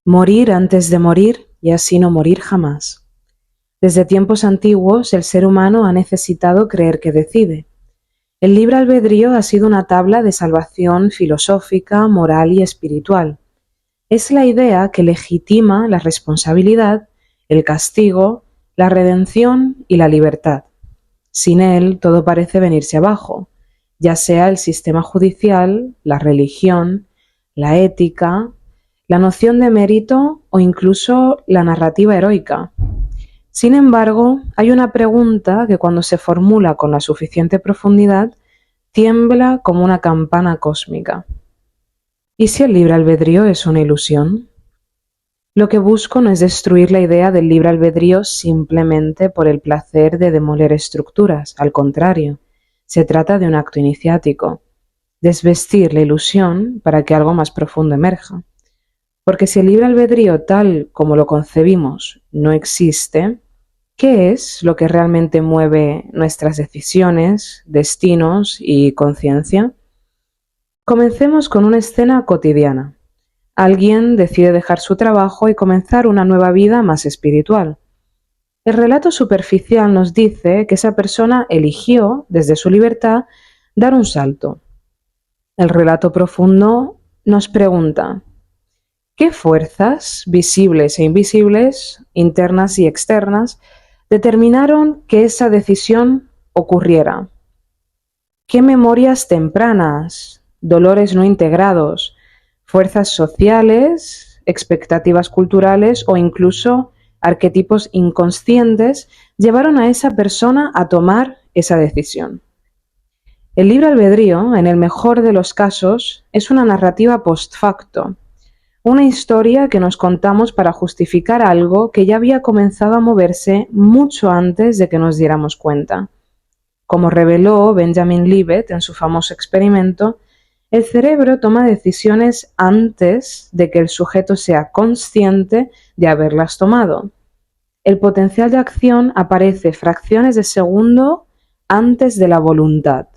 Morir antes de morir y así no morir jamás. Desde tiempos antiguos el ser humano ha necesitado creer que decide. El libre albedrío ha sido una tabla de salvación filosófica, moral y espiritual. Es la idea que legitima la responsabilidad, el castigo, la redención y la libertad. Sin él todo parece venirse abajo, ya sea el sistema judicial, la religión, la ética, la noción de mérito o incluso la narrativa heroica. Sin embargo, hay una pregunta que cuando se formula con la suficiente profundidad, tiembla como una campana cósmica. ¿Y si el libre albedrío es una ilusión? Lo que busco no es destruir la idea del libre albedrío simplemente por el placer de demoler estructuras, al contrario, se trata de un acto iniciático, desvestir la ilusión para que algo más profundo emerja. Porque si el libre albedrío tal como lo concebimos no existe, ¿qué es lo que realmente mueve nuestras decisiones, destinos y conciencia? Comencemos con una escena cotidiana. Alguien decide dejar su trabajo y comenzar una nueva vida más espiritual. El relato superficial nos dice que esa persona eligió, desde su libertad, dar un salto. El relato profundo nos pregunta: ¿qué fuerzas, visibles e invisibles, internas y externas, determinaron que esa decisión ocurriera? ¿Qué memorias tempranas, dolores no integrados, fuerzas sociales, expectativas culturales o incluso arquetipos inconscientes llevaron a esa persona a tomar esa decisión? El libre albedrío, en el mejor de los casos, es una narrativa post facto, una historia que nos contamos para justificar algo que ya había comenzado a moverse mucho antes de que nos diéramos cuenta. Como reveló Benjamin Libet en su famoso experimento, el cerebro toma decisiones antes de que el sujeto sea consciente de haberlas tomado. El potencial de acción aparece fracciones de segundo antes de la voluntad.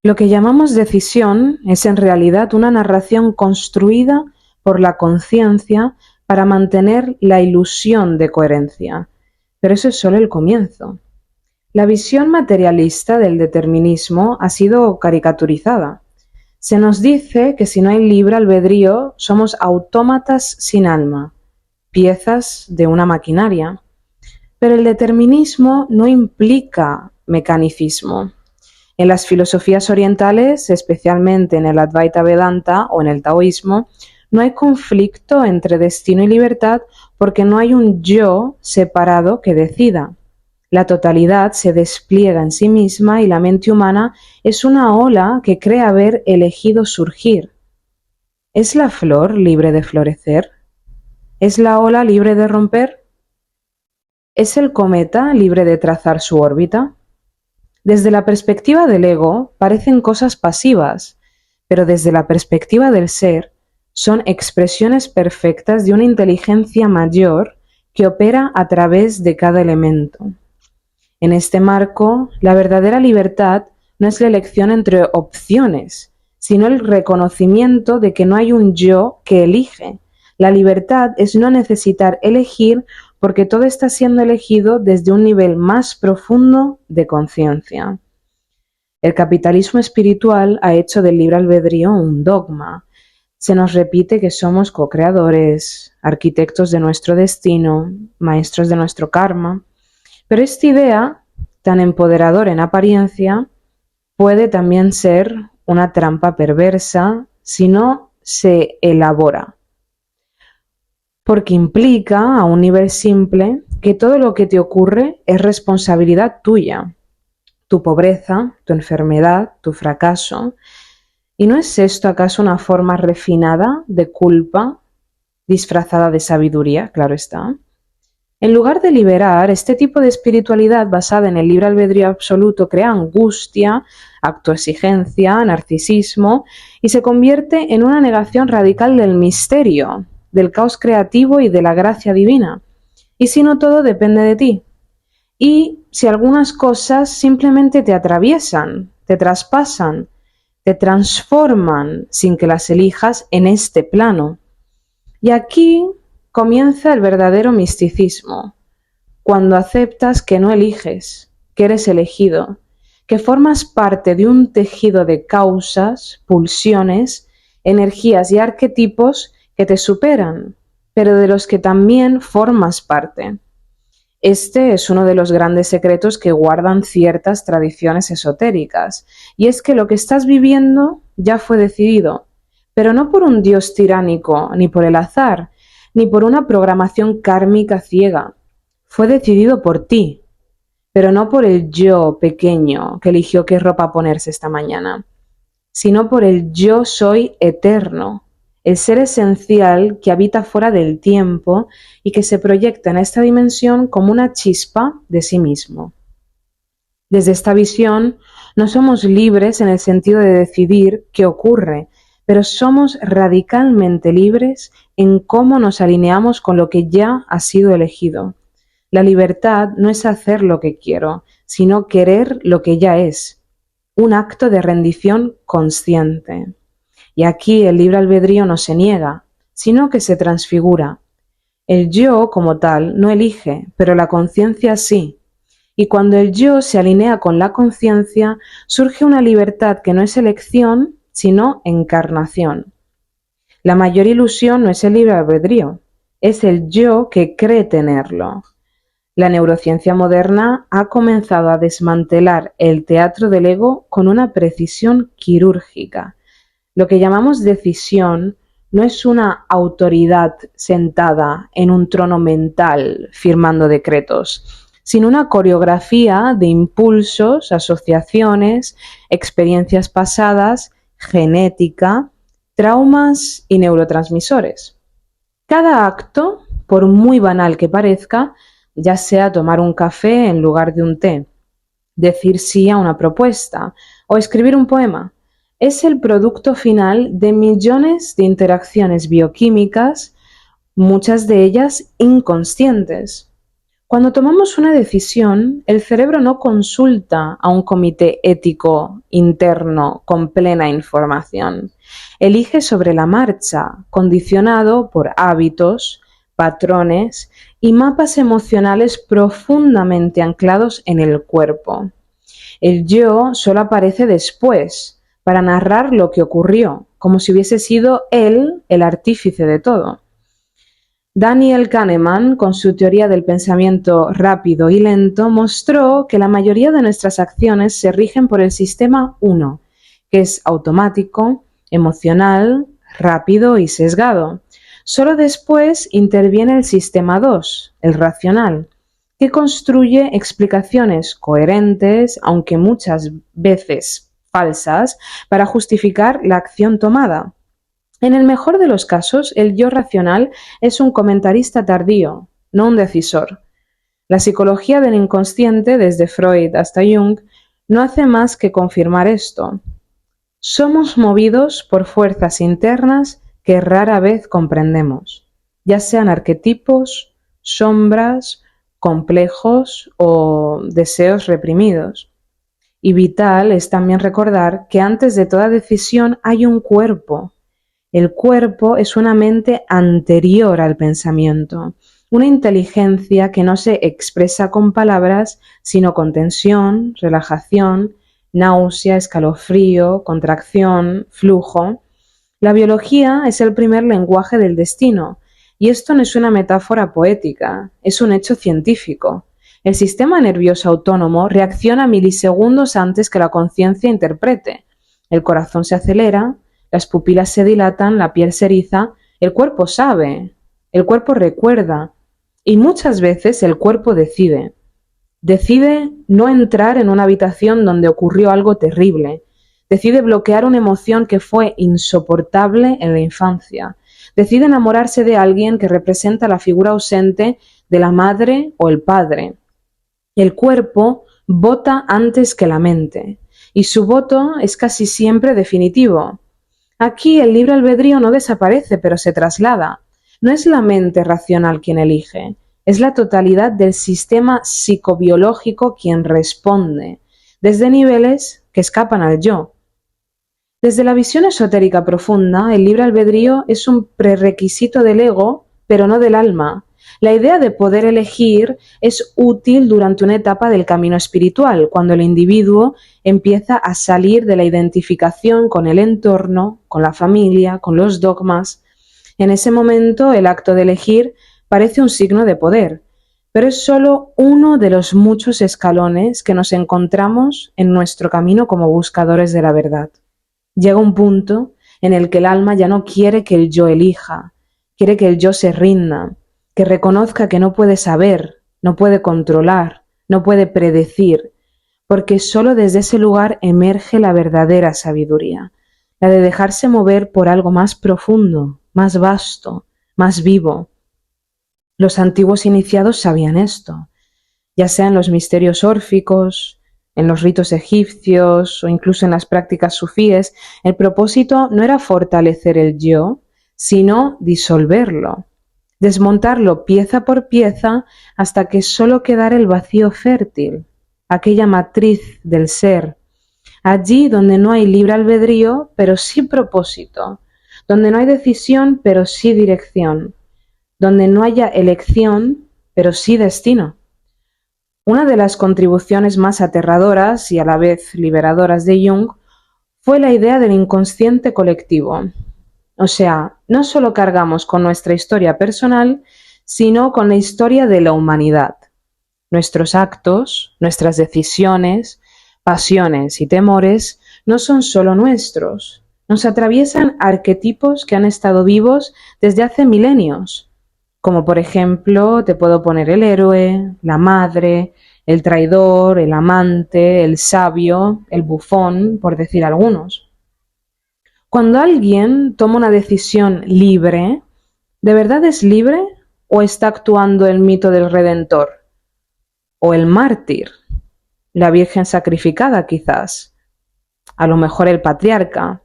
Lo que llamamos decisión es en realidad una narración construida por la conciencia para mantener la ilusión de coherencia. Pero eso es solo el comienzo. La visión materialista del determinismo ha sido caricaturizada. Se nos dice que si no hay libre albedrío, somos autómatas sin alma, piezas de una maquinaria. Pero el determinismo no implica mecanicismo. En las filosofías orientales, especialmente en el Advaita Vedanta o en el taoísmo, no hay conflicto entre destino y libertad porque no hay un yo separado que decida. La totalidad se despliega en sí misma y la mente humana es una ola que cree haber elegido surgir. ¿Es la flor libre de florecer? ¿Es la ola libre de romper? ¿Es el cometa libre de trazar su órbita? Desde la perspectiva del ego parecen cosas pasivas, pero desde la perspectiva del ser son expresiones perfectas de una inteligencia mayor que opera a través de cada elemento. En este marco, la verdadera libertad no es la elección entre opciones, sino el reconocimiento de que no hay un yo que elige. La libertad es no necesitar elegir porque todo está siendo elegido desde un nivel más profundo de conciencia. El capitalismo espiritual ha hecho del libre albedrío un dogma. Se nos repite que somos co-creadores, arquitectos de nuestro destino, maestros de nuestro karma. Pero esta idea, tan empoderadora en apariencia, puede también ser una trampa perversa si no se elabora, porque implica a un nivel simple que todo lo que te ocurre es responsabilidad tuya, tu pobreza, tu enfermedad, tu fracaso. ¿Y no es esto acaso una forma refinada de culpa, disfrazada de sabiduría? Claro está. En lugar de liberar, este tipo de espiritualidad basada en el libre albedrío absoluto crea angustia, autoexigencia, narcisismo y se convierte en una negación radical del misterio, del caos creativo y de la gracia divina. ¿Y si no todo depende de ti? ¿Y si algunas cosas simplemente te atraviesan, te traspasan, te transforman sin que las elijas en este plano? Y aquí comienza el verdadero misticismo, cuando aceptas que no eliges, que eres elegido, que formas parte de un tejido de causas, pulsiones, energías y arquetipos que te superan, pero de los que también formas parte. Este es uno de los grandes secretos que guardan ciertas tradiciones esotéricas, y es que lo que estás viviendo ya fue decidido, pero no por un dios tiránico, ni por el azar, ni por una programación kármica ciega. Fue decidido por ti, pero no por el yo pequeño que eligió qué ropa ponerse esta mañana, sino por el yo soy eterno, el ser esencial que habita fuera del tiempo y que se proyecta en esta dimensión como una chispa de sí mismo. Desde esta visión, no somos libres en el sentido de decidir qué ocurre, pero somos radicalmente libres en cómo nos alineamos con lo que ya ha sido elegido. La libertad no es hacer lo que quiero, sino querer lo que ya es, un acto de rendición consciente. Y aquí el libre albedrío no se niega, sino que se transfigura. El yo, como tal, no elige, pero la conciencia sí. Y cuando el yo se alinea con la conciencia, surge una libertad que no es elección, sino encarnación. La mayor ilusión no es el libre albedrío, es el yo que cree tenerlo. La neurociencia moderna ha comenzado a desmantelar el teatro del ego con una precisión quirúrgica. Lo que llamamos decisión no es una autoridad sentada en un trono mental firmando decretos, sino una coreografía de impulsos, asociaciones, experiencias pasadas, genética, traumas y neurotransmisores. Cada acto, por muy banal que parezca, ya sea tomar un café en lugar de un té, decir sí a una propuesta o escribir un poema, es el producto final de millones de interacciones bioquímicas, muchas de ellas inconscientes. Cuando tomamos una decisión, el cerebro no consulta a un comité ético interno con plena información. Elige sobre la marcha, condicionado por hábitos, patrones y mapas emocionales profundamente anclados en el cuerpo. El yo solo aparece después, para narrar lo que ocurrió, como si hubiese sido él el artífice de todo. Daniel Kahneman, con su teoría del pensamiento rápido y lento, mostró que la mayoría de nuestras acciones se rigen por el sistema 1, que es automático, emocional, rápido y sesgado. Solo después interviene el sistema 2, el racional, que construye explicaciones coherentes, aunque muchas veces falsas, para justificar la acción tomada. En el mejor de los casos, el yo racional es un comentarista tardío, no un decisor. La psicología del inconsciente, desde Freud hasta Jung, no hace más que confirmar esto. Somos movidos por fuerzas internas que rara vez comprendemos, ya sean arquetipos, sombras, complejos o deseos reprimidos. Y vital es también recordar que antes de toda decisión hay un cuerpo. El cuerpo es una mente anterior al pensamiento, una inteligencia que no se expresa con palabras, sino con tensión, relajación, náusea, escalofrío, contracción, flujo. La biología es el primer lenguaje del destino, y esto no es una metáfora poética, es un hecho científico. El sistema nervioso autónomo reacciona milisegundos antes que la conciencia interprete. El corazón se acelera, las pupilas se dilatan, la piel se eriza, el cuerpo sabe, el cuerpo recuerda, y muchas veces el cuerpo decide. Decide no entrar en una habitación donde ocurrió algo terrible. Decide bloquear una emoción que fue insoportable en la infancia. Decide enamorarse de alguien que representa la figura ausente de la madre o el padre. El cuerpo vota antes que la mente, y su voto es casi siempre definitivo. Aquí el libre albedrío no desaparece, pero se traslada. No es la mente racional quien elige, es la totalidad del sistema psicobiológico quien responde, desde niveles que escapan al yo. Desde la visión esotérica profunda, el libre albedrío es un prerequisito del ego, pero no del alma. La idea de poder elegir es útil durante una etapa del camino espiritual, cuando el individuo empieza a salir de la identificación con el entorno, con la familia, con los dogmas. En ese momento, el acto de elegir parece un signo de poder, pero es solo uno de los muchos escalones que nos encontramos en nuestro camino como buscadores de la verdad. Llega un punto en el que el alma ya no quiere que el yo elija, quiere que el yo se rinda, que reconozca que no puede saber, no puede controlar, no puede predecir, porque solo desde ese lugar emerge la verdadera sabiduría, la de dejarse mover por algo más profundo, más vasto, más vivo. Los antiguos iniciados sabían esto, ya sea en los misterios órficos, en los ritos egipcios o incluso en las prácticas sufíes. El propósito no era fortalecer el yo, sino disolverlo, desmontarlo pieza por pieza hasta que solo quedara el vacío fértil, aquella matriz del ser, allí donde no hay libre albedrío, pero sí propósito, donde no hay decisión, pero sí dirección, donde no haya elección, pero sí destino. Una de las contribuciones más aterradoras y a la vez liberadoras de Jung fue la idea del inconsciente colectivo. O sea, no solo cargamos con nuestra historia personal, sino con la historia de la humanidad. Nuestros actos, nuestras decisiones, pasiones y temores no son solo nuestros. Nos atraviesan arquetipos que han estado vivos desde hace milenios. Como por ejemplo, te puedo poner el héroe, la madre, el traidor, el amante, el sabio, el bufón, por decir algunos. Cuando alguien toma una decisión libre, ¿de verdad es libre o está actuando el mito del Redentor? ¿O el mártir? La Virgen sacrificada quizás. A lo mejor el patriarca.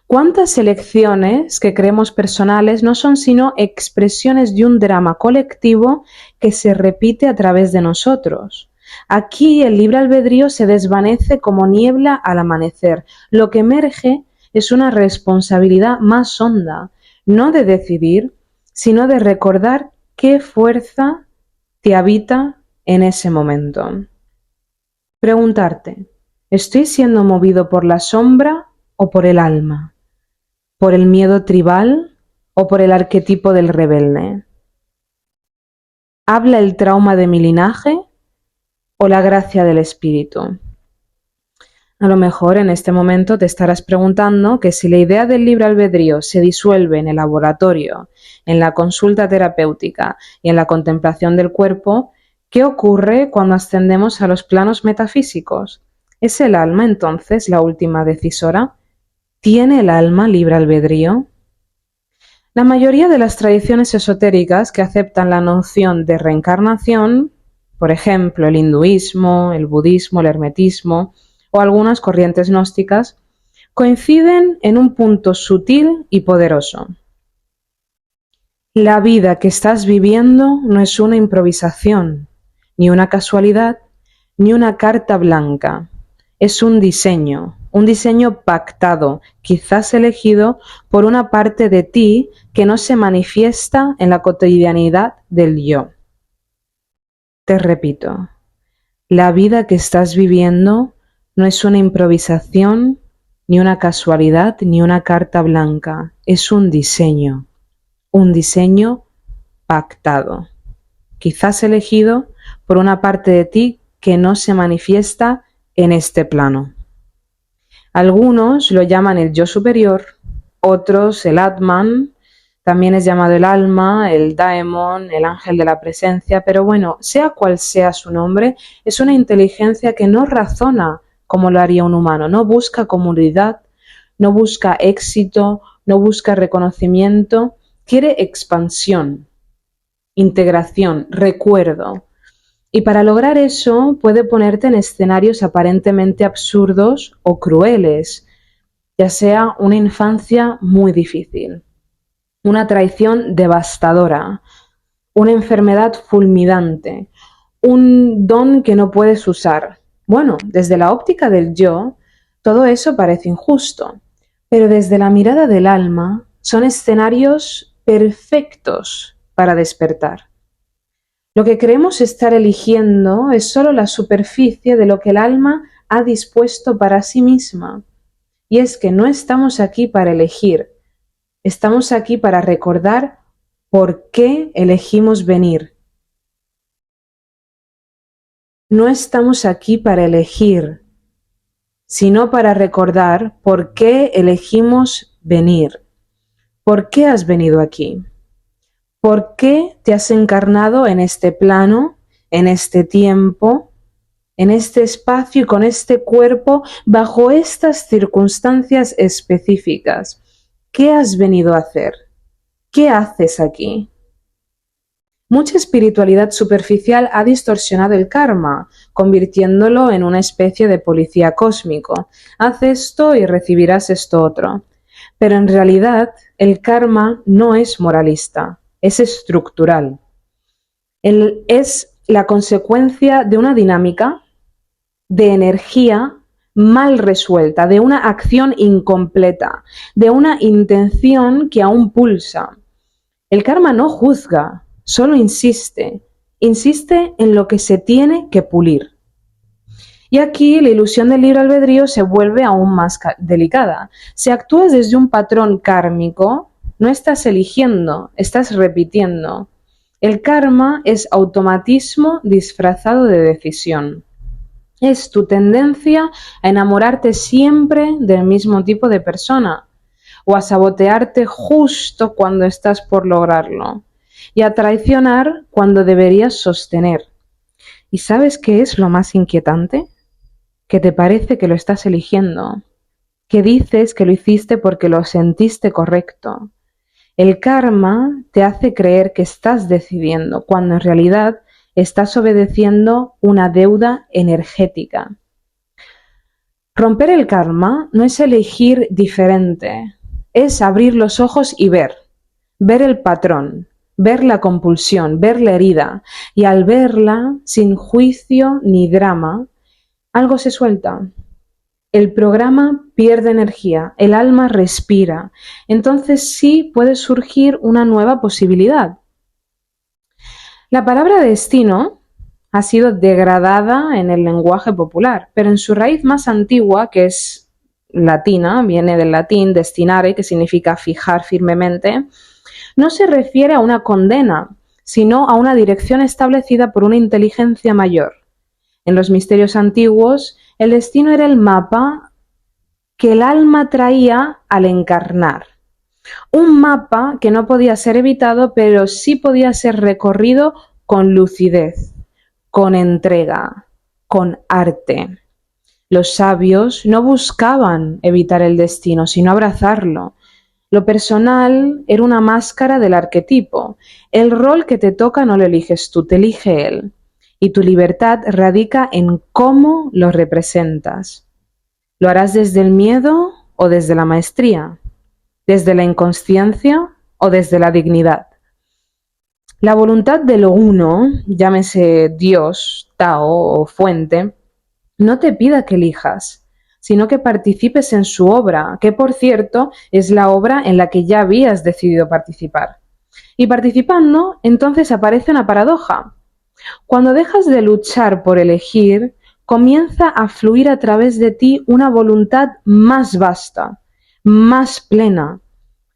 ¿Cuántas elecciones que creemos personales no son sino expresiones de un drama colectivo que se repite a través de nosotros? Aquí el libre albedrío se desvanece como niebla al amanecer. Lo que emerge es una responsabilidad más honda, no de decidir, sino de recordar qué fuerza te habita en ese momento. Preguntarte, ¿estoy siendo movido por la sombra o por el alma? ¿Por el miedo tribal o por el arquetipo del rebelde? ¿Habla el trauma de mi linaje o la gracia del espíritu? A lo mejor en este momento te estarás preguntando que si la idea del libre albedrío se disuelve en el laboratorio, en la consulta terapéutica y en la contemplación del cuerpo, ¿qué ocurre cuando ascendemos a los planos metafísicos? ¿Es el alma entonces la última decisora? ¿Tiene el alma libre albedrío? La mayoría de las tradiciones esotéricas que aceptan la noción de reencarnación, por ejemplo el hinduismo, el budismo, el hermetismo o algunas corrientes gnósticas, coinciden en un punto sutil y poderoso. La vida que estás viviendo no es una improvisación, ni una casualidad, ni una carta blanca. Es un diseño pactado, quizás elegido por una parte de ti que no se manifiesta en la cotidianidad del yo. Te repito, la vida que estás viviendo no es una improvisación, ni una casualidad, ni una carta blanca. Es un diseño pactado, quizás elegido por una parte de ti que no se manifiesta en este plano. Algunos lo llaman el yo superior, otros el Atman, también es llamado el alma, el daemon, el ángel de la presencia, pero bueno, sea cual sea su nombre, es una inteligencia que no razona como lo haría un humano, no busca comodidad, no busca éxito, no busca reconocimiento, quiere expansión, integración, recuerdo. Y para lograr eso puede ponerte en escenarios aparentemente absurdos o crueles, ya sea una infancia muy difícil, una traición devastadora, una enfermedad fulminante, un don que no puedes usar. Bueno, desde la óptica del yo, todo eso parece injusto, Pero desde la mirada del alma son escenarios perfectos para despertar. Lo que creemos estar eligiendo es solo la superficie de lo que el alma ha dispuesto para sí misma. Y es que no estamos aquí para elegir, estamos aquí para recordar por qué elegimos venir. No estamos aquí para elegir, sino para recordar por qué elegimos venir. ¿Por qué has venido aquí? ¿Por qué te has encarnado en este plano, en este tiempo, en este espacio y con este cuerpo, bajo estas circunstancias específicas? ¿Qué has venido a hacer? ¿Qué haces aquí? Mucha espiritualidad superficial ha distorsionado el karma, convirtiéndolo en una especie de policía cósmico. Haz esto y recibirás esto otro. Pero en realidad, el karma no es moralista, es estructural. Es la consecuencia de una dinámica de energía mal resuelta, de una acción incompleta, de una intención que aún pulsa. El karma no juzga, solo insiste en lo que se tiene que pulir. Y aquí la ilusión del libre albedrío se vuelve aún más delicada. Si actúas desde un patrón kármico, no estás eligiendo, estás repitiendo. El karma es automatismo disfrazado de decisión. Es tu tendencia a enamorarte siempre del mismo tipo de persona o a sabotearte justo cuando estás por lograrlo y a traicionar cuando deberías sostener. ¿Y sabes qué es lo más inquietante? Que te parece que lo estás eligiendo, que dices que lo hiciste porque lo sentiste correcto. El karma te hace creer que estás decidiendo, cuando en realidad estás obedeciendo una deuda energética. Romper el karma no es elegir diferente, es abrir los ojos y ver el patrón, ver la compulsión, ver la herida, y al verla, sin juicio ni drama, algo se suelta. El programa pierde energía, el alma respira. Entonces sí puede surgir una nueva posibilidad. La palabra destino ha sido degradada en el lenguaje popular, pero en su raíz más antigua, que es latina, viene del latín destinare, que significa fijar firmemente, no se refiere a una condena, sino a una dirección establecida por una inteligencia mayor. En los misterios antiguos, el destino era el mapa que el alma traía al encarnar. Un mapa que no podía ser evitado, pero sí podía ser recorrido con lucidez, con entrega, con arte. Los sabios no buscaban evitar el destino, sino abrazarlo. Lo personal era una máscara del arquetipo. El rol que te toca no lo eliges tú, te elige él. Y tu libertad radica en cómo lo representas. ¿Lo harás desde el miedo o desde la maestría? ¿Desde la inconsciencia o desde la dignidad? La voluntad de lo uno, llámese Dios, Tao o fuente, no te pida que elijas, sino que participes en su obra, que por cierto es la obra en la que ya habías decidido participar. Y participando, entonces aparece una paradoja. Cuando dejas de luchar por elegir, comienza a fluir a través de ti una voluntad más vasta, más plena,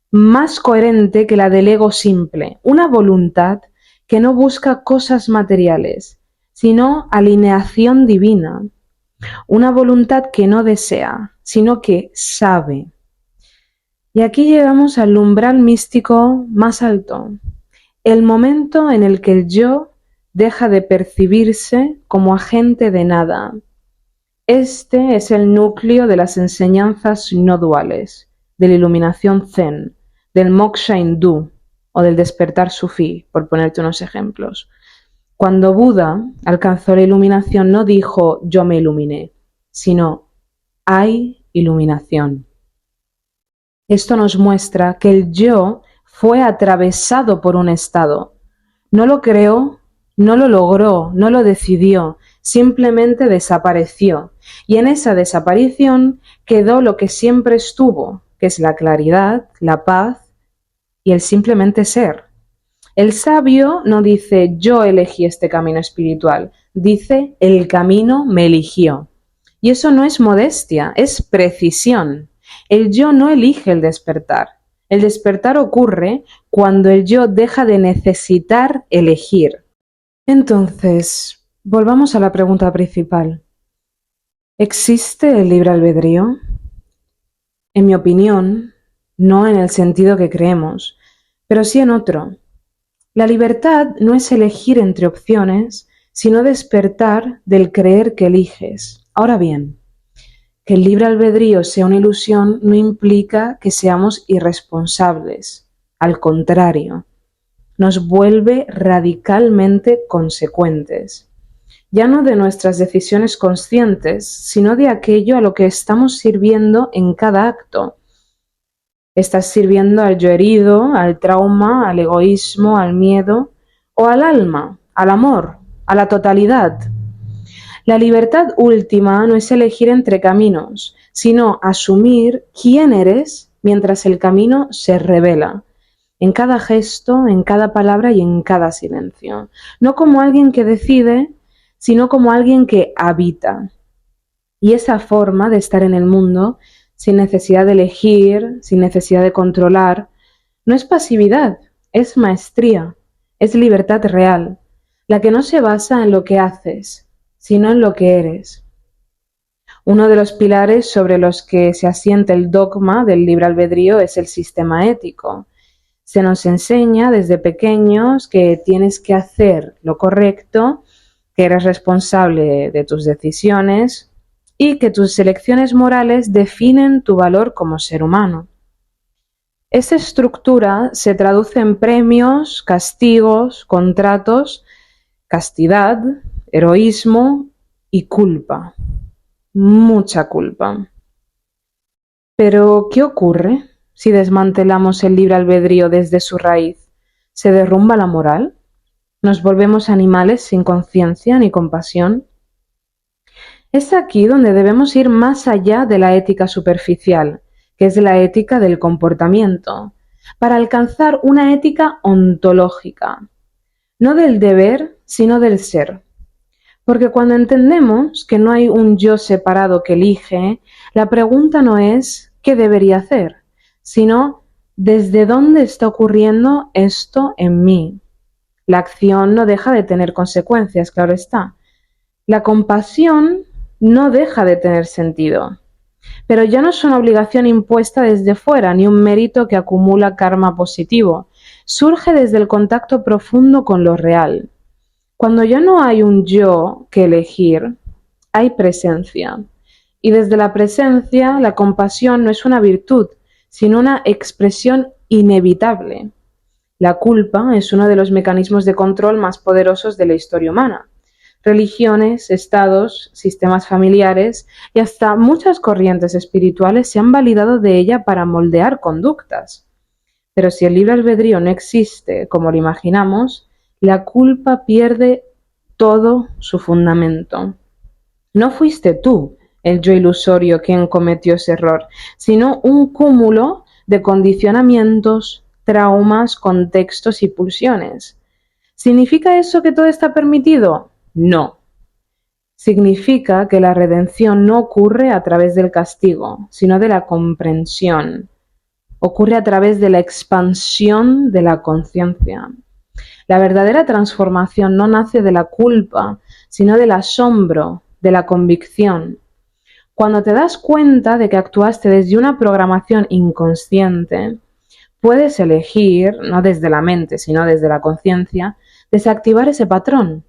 más coherente que la del ego simple, una voluntad que no busca cosas materiales, sino alineación divina, una voluntad que no desea, sino que sabe. Y aquí llegamos al umbral místico más alto, el momento en el que el yo deja de percibirse como agente de nada. Este es el núcleo de las enseñanzas no duales, de la iluminación zen, del moksha hindú o del despertar sufí, por ponerte unos ejemplos. Cuando Buda alcanzó la iluminación no dijo yo me iluminé, sino hay iluminación. Esto nos muestra que el yo fue atravesado por un estado. No lo creó, no lo logró, no lo decidió, simplemente desapareció. Y en esa desaparición quedó lo que siempre estuvo, que es la claridad, la paz y el simplemente ser. El sabio no dice yo elegí este camino espiritual, dice el camino me eligió. Y eso no es modestia, es precisión. El yo no elige el despertar. El despertar ocurre cuando el yo deja de necesitar elegir. Entonces, volvamos a la pregunta principal. ¿Existe el libre albedrío? En mi opinión, no en el sentido que creemos, pero sí en otro. La libertad no es elegir entre opciones, sino despertar del creer que eliges. Ahora bien, que el libre albedrío sea una ilusión no implica que seamos irresponsables. Al contrario, nos vuelve radicalmente consecuentes. Ya no de nuestras decisiones conscientes, sino de aquello a lo que estamos sirviendo en cada acto. Estás sirviendo al yo herido, al trauma, al egoísmo, al miedo o al alma, al amor, a la totalidad. La libertad última no es elegir entre caminos, sino asumir quién eres mientras el camino se revela, en cada gesto, en cada palabra y en cada silencio. No como alguien que decide, sino como alguien que habita. Y esa forma de estar en el mundo, sin necesidad de elegir, sin necesidad de controlar, no es pasividad, es maestría, es libertad real, la que no se basa en lo que haces, sino en lo que eres. Uno de los pilares sobre los que se asienta el dogma del libre albedrío es el sistema ético. Se nos enseña desde pequeños que tienes que hacer lo correcto, que eres responsable de tus decisiones y que tus elecciones morales definen tu valor como ser humano. Esta estructura se traduce en premios, castigos, contratos, castidad, heroísmo y culpa. Mucha culpa. Pero, ¿qué ocurre si desmantelamos el libre albedrío desde su raíz? ¿Se derrumba la moral? ¿Nos volvemos animales sin conciencia ni compasión? Es aquí donde debemos ir más allá de la ética superficial, que es la ética del comportamiento, para alcanzar una ética ontológica, no del deber, sino del ser. Porque cuando entendemos que no hay un yo separado que elige, la pregunta no es ¿qué debería hacer?, sino ¿desde dónde está ocurriendo esto en mí? La acción no deja de tener consecuencias, claro está. La compasión no deja de tener sentido. Pero ya no es una obligación impuesta desde fuera, ni un mérito que acumula karma positivo. Surge desde el contacto profundo con lo real. Cuando ya no hay un yo que elegir, hay presencia. Y desde la presencia, la compasión no es una virtud, sino una expresión inevitable. La culpa es uno de los mecanismos de control más poderosos de la historia humana. Religiones, estados, sistemas familiares y hasta muchas corrientes espirituales se han validado de ella para moldear conductas. Pero si el libre albedrío no existe como lo imaginamos, la culpa pierde todo su fundamento. No fuiste tú, el yo ilusorio, quien cometió ese error, sino un cúmulo de condicionamientos, traumas, contextos y pulsiones. ¿Significa eso que todo está permitido? No. Significa que la redención no ocurre a través del castigo, sino de la comprensión. Ocurre a través de la expansión de la conciencia. La verdadera transformación no nace de la culpa, sino del asombro, de la convicción. Cuando te das cuenta de que actuaste desde una programación inconsciente, puedes elegir, no desde la mente, sino desde la conciencia, desactivar ese patrón.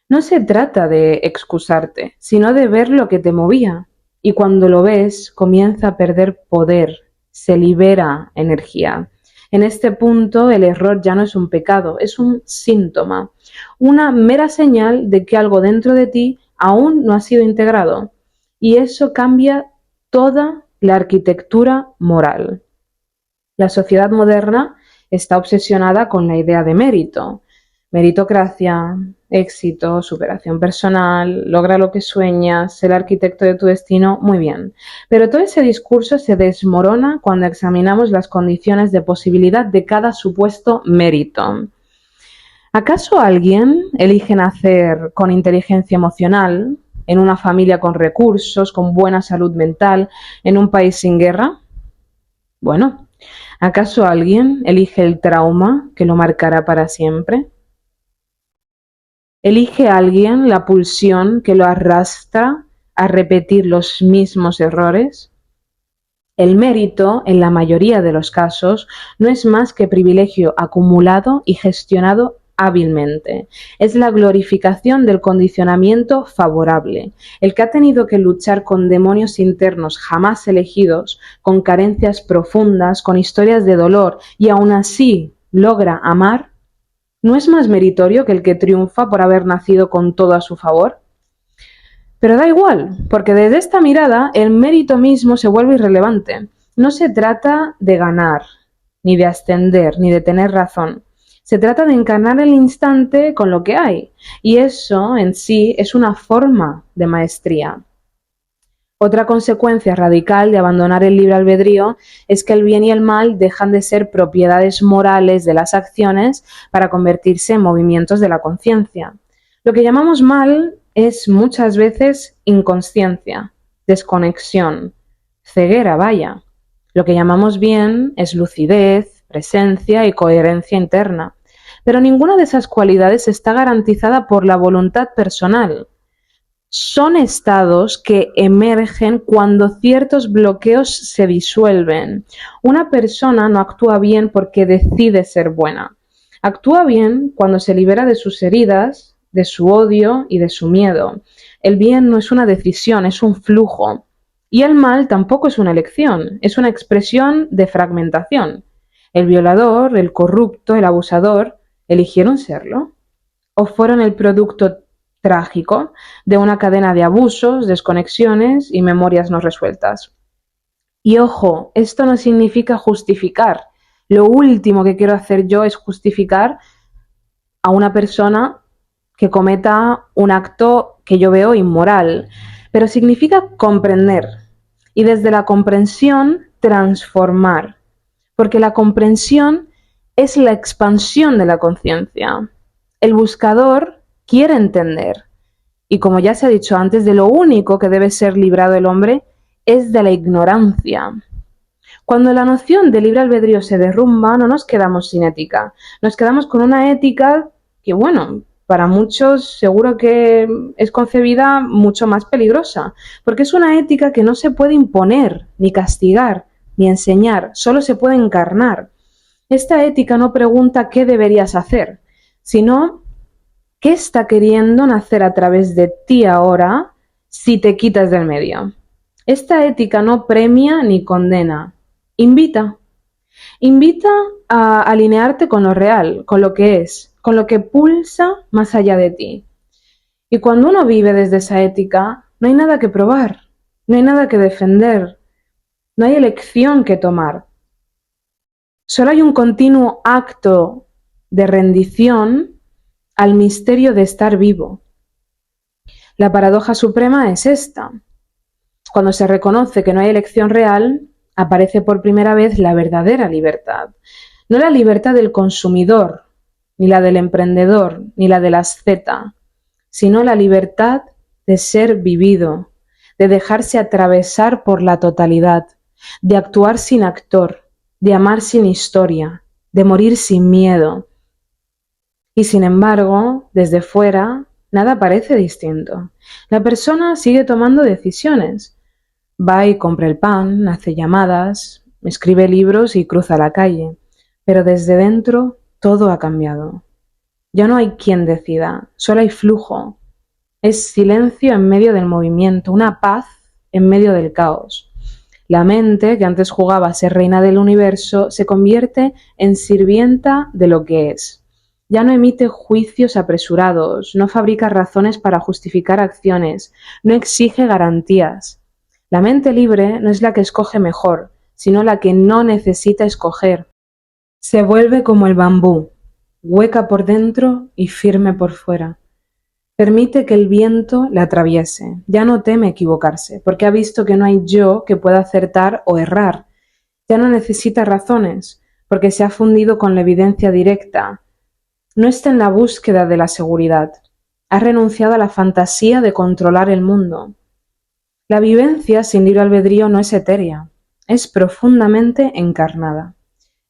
No se trata de excusarte, sino de ver lo que te movía. Y cuando lo ves, comienza a perder poder, se libera energía. En este punto, el error ya no es un pecado, es un síntoma, una mera señal de que algo dentro de ti aún no ha sido integrado. Y eso cambia toda la arquitectura moral. La sociedad moderna está obsesionada con la idea de mérito, meritocracia, éxito, superación personal, logra lo que sueñas, ser arquitecto de tu destino, muy bien. Pero todo ese discurso se desmorona cuando examinamos las condiciones de posibilidad de cada supuesto mérito. ¿Acaso alguien elige nacer con inteligencia emocional, en una familia con recursos, con buena salud mental, en un país sin guerra? Bueno, ¿acaso alguien elige el trauma que lo marcará para siempre? ¿Elige alguien la pulsión que lo arrastra a repetir los mismos errores? El mérito, en la mayoría de los casos, no es más que privilegio acumulado y gestionado hábilmente. Es la glorificación del condicionamiento favorable. El que ha tenido que luchar con demonios internos jamás elegidos, con carencias profundas, con historias de dolor y aún así logra amar, ¿no es más meritorio que el que triunfa por haber nacido con todo a su favor? Pero da igual, porque desde esta mirada el mérito mismo se vuelve irrelevante. No se trata de ganar, ni de ascender, ni de tener razón. Se trata de encarnar el instante con lo que hay, y eso en sí es una forma de maestría. Otra consecuencia radical de abandonar el libre albedrío es que el bien y el mal dejan de ser propiedades morales de las acciones para convertirse en movimientos de la conciencia. Lo que llamamos mal es muchas veces inconsciencia, desconexión, ceguera, vaya. Lo que llamamos bien es lucidez, presencia y coherencia interna. Pero ninguna de esas cualidades está garantizada por la voluntad personal. Son estados que emergen cuando ciertos bloqueos se disuelven. Una persona no actúa bien porque decide ser buena. Actúa bien cuando se libera de sus heridas, de su odio y de su miedo. El bien no es una decisión, es un flujo. Y el mal tampoco es una elección, es una expresión de fragmentación. El violador, el corrupto, el abusador, ¿eligieron serlo? ¿O fueron el producto trágico de una cadena de abusos, desconexiones y memorias no resueltas? Y ojo, esto no significa justificar. Lo último que quiero hacer yo es justificar a una persona que cometa un acto que yo veo inmoral, pero significa comprender y desde la comprensión transformar, porque la comprensión es la expansión de la conciencia. El buscador quiere entender, y como ya se ha dicho antes, de lo único que debe ser librado el hombre es de la ignorancia. Cuando la noción de libre albedrío se derrumba, no nos quedamos sin ética, nos quedamos con una ética que, bueno, para muchos seguro que es concebida mucho más peligrosa, porque es una ética que no se puede imponer, ni castigar, ni enseñar, solo se puede encarnar. Esta ética no pregunta qué deberías hacer, sino qué está queriendo nacer a través de ti ahora si te quitas del medio. Esta ética no premia ni condena, invita. Invita a alinearte con lo real, con lo que es, con lo que pulsa más allá de ti. Y cuando uno vive desde esa ética, no hay nada que probar, no hay nada que defender, no hay elección que tomar. Solo hay un continuo acto de rendición al misterio de estar vivo. La paradoja suprema es esta. Cuando se reconoce que no hay elección real, aparece por primera vez la verdadera libertad. No la libertad del consumidor, ni la del emprendedor, ni la del asceta, sino la libertad de ser vivido, de dejarse atravesar por la totalidad, de actuar sin actor, de amar sin historia, de morir sin miedo. Y sin embargo, desde fuera, nada parece distinto. La persona sigue tomando decisiones. Va y compra el pan, hace llamadas, escribe libros y cruza la calle. Pero desde dentro todo ha cambiado. Ya no hay quien decida, solo hay flujo. Es silencio en medio del movimiento, una paz en medio del caos. La mente, que antes jugaba a ser reina del universo, se convierte en sirvienta de lo que es. Ya no emite juicios apresurados, no fabrica razones para justificar acciones, no exige garantías. La mente libre no es la que escoge mejor, sino la que no necesita escoger. Se vuelve como el bambú, hueca por dentro y firme por fuera. Permite que el viento le atraviese. Ya no teme equivocarse, porque ha visto que no hay yo que pueda acertar o errar. Ya no necesita razones, porque se ha fundido con la evidencia directa. No está en la búsqueda de la seguridad. Ha renunciado a la fantasía de controlar el mundo. La vivencia sin libre albedrío no es etérea, es profundamente encarnada.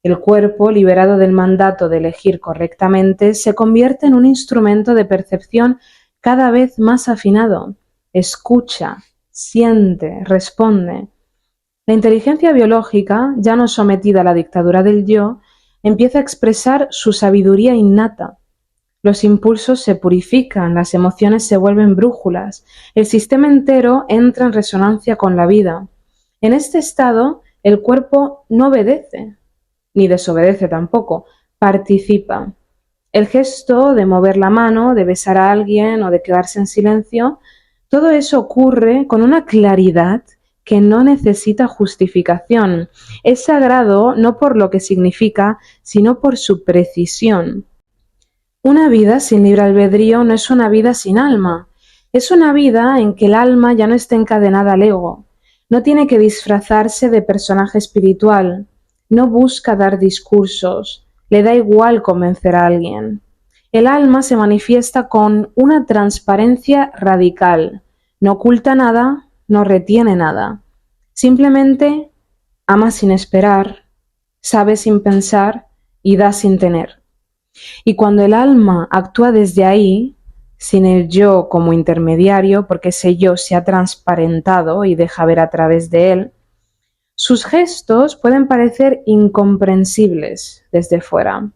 El cuerpo, liberado del mandato de elegir correctamente, se convierte en un instrumento de percepción cada vez más afinado. Escucha, siente, responde. La inteligencia biológica, ya no sometida a la dictadura del yo, empieza a expresar su sabiduría innata. Los impulsos se purifican, las emociones se vuelven brújulas, el sistema entero entra en resonancia con la vida. En este estado, el cuerpo no obedece, ni desobedece tampoco, participa. El gesto de mover la mano, de besar a alguien o de quedarse en silencio, todo eso ocurre con una claridad que no necesita justificación. Es sagrado no por lo que significa, sino por su precisión. Una vida sin libre albedrío no es una vida sin alma. Es una vida en que el alma ya no está encadenada al ego. No tiene que disfrazarse de personaje espiritual. No busca dar discursos. Le da igual convencer a alguien. El alma se manifiesta con una transparencia radical. No oculta nada, no retiene nada. Simplemente ama sin esperar, sabe sin pensar y da sin tener. Y cuando el alma actúa desde ahí, sin el yo como intermediario, porque ese yo se ha transparentado y deja ver a través de él, sus gestos pueden parecer incomprensibles desde fuera.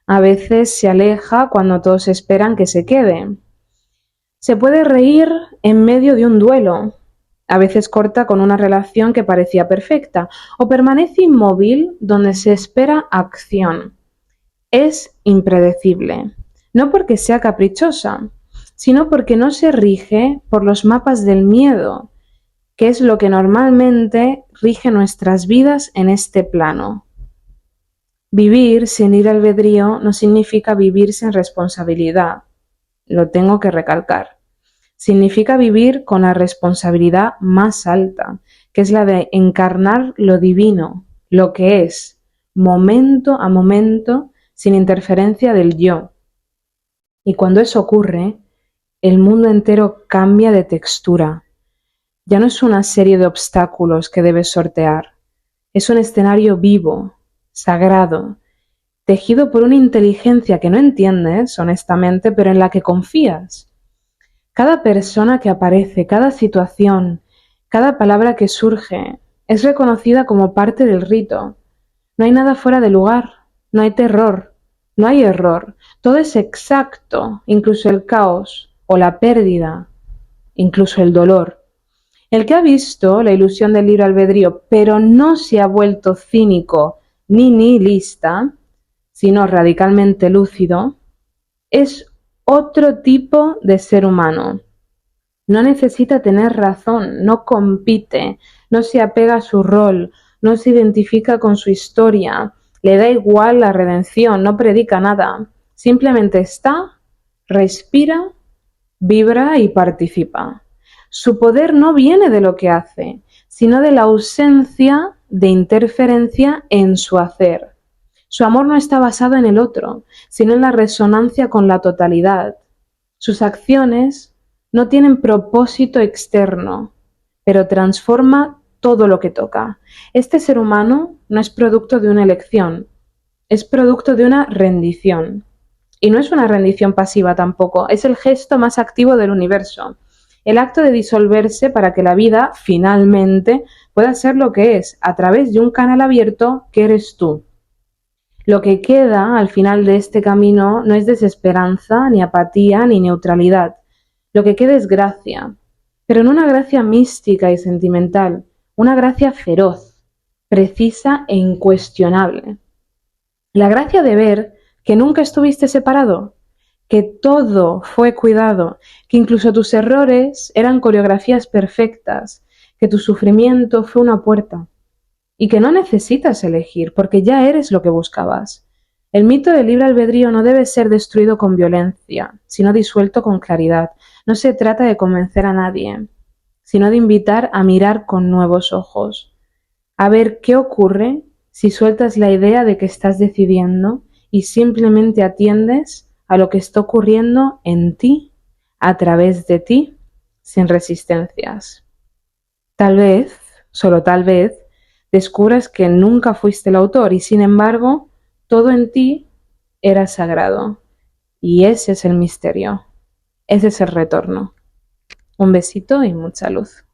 A veces se aleja cuando todos esperan que se quede. Se puede reír en medio de un duelo. A veces corta con una relación que parecía perfecta, o permanece inmóvil donde se espera acción. Es impredecible, no porque sea caprichosa, sino porque no se rige por los mapas del miedo, que es lo que normalmente rige nuestras vidas en este plano. Vivir sin libre albedrío no significa vivir sin responsabilidad, lo tengo que recalcar. Significa vivir con la responsabilidad más alta, que es la de encarnar lo divino, lo que es, momento a momento, sin interferencia del yo. Y cuando eso ocurre, el mundo entero cambia de textura. Ya no es una serie de obstáculos que debes sortear. Es un escenario vivo, sagrado, tejido por una inteligencia que no entiendes, honestamente, pero en la que confías. Cada persona que aparece, cada situación, cada palabra que surge, es reconocida como parte del rito. No hay nada fuera de lugar, no hay terror, no hay error. Todo es exacto, incluso el caos o la pérdida, incluso el dolor. El que ha visto la ilusión del libre albedrío, pero no se ha vuelto cínico ni nihilista, sino radicalmente lúcido, es otro tipo de ser humano. No necesita tener razón, no compite, no se apega a su rol, no se identifica con su historia, le da igual la redención, no predica nada, simplemente está, respira, vibra y participa. Su poder no viene de lo que hace, sino de la ausencia de interferencia en su hacer. Su amor no está basado en el otro, sino en la resonancia con la totalidad. Sus acciones no tienen propósito externo, pero transforma todo lo que toca. Este ser humano no es producto de una elección, es producto de una rendición. Y no es una rendición pasiva tampoco, es el gesto más activo del universo. El acto de disolverse para que la vida, finalmente, pueda ser lo que es, a través de un canal abierto que eres tú. Lo que queda al final de este camino no es desesperanza, ni apatía, ni neutralidad. Lo que queda es gracia, pero no una gracia mística y sentimental, una gracia feroz, precisa e incuestionable. La gracia de ver que nunca estuviste separado, que todo fue cuidado, que incluso tus errores eran coreografías perfectas, que tu sufrimiento fue una puerta. Y que no necesitas elegir, porque ya eres lo que buscabas. El mito del libre albedrío no debe ser destruido con violencia, sino disuelto con claridad. No se trata de convencer a nadie, sino de invitar a mirar con nuevos ojos, a ver qué ocurre si sueltas la idea de que estás decidiendo y simplemente atiendes a lo que está ocurriendo en ti, a través de ti, sin resistencias. Tal vez, solo tal vez, descubras que nunca fuiste el autor y sin embargo todo en ti era sagrado. Y ese es el misterio, ese es el retorno. Un besito y mucha luz.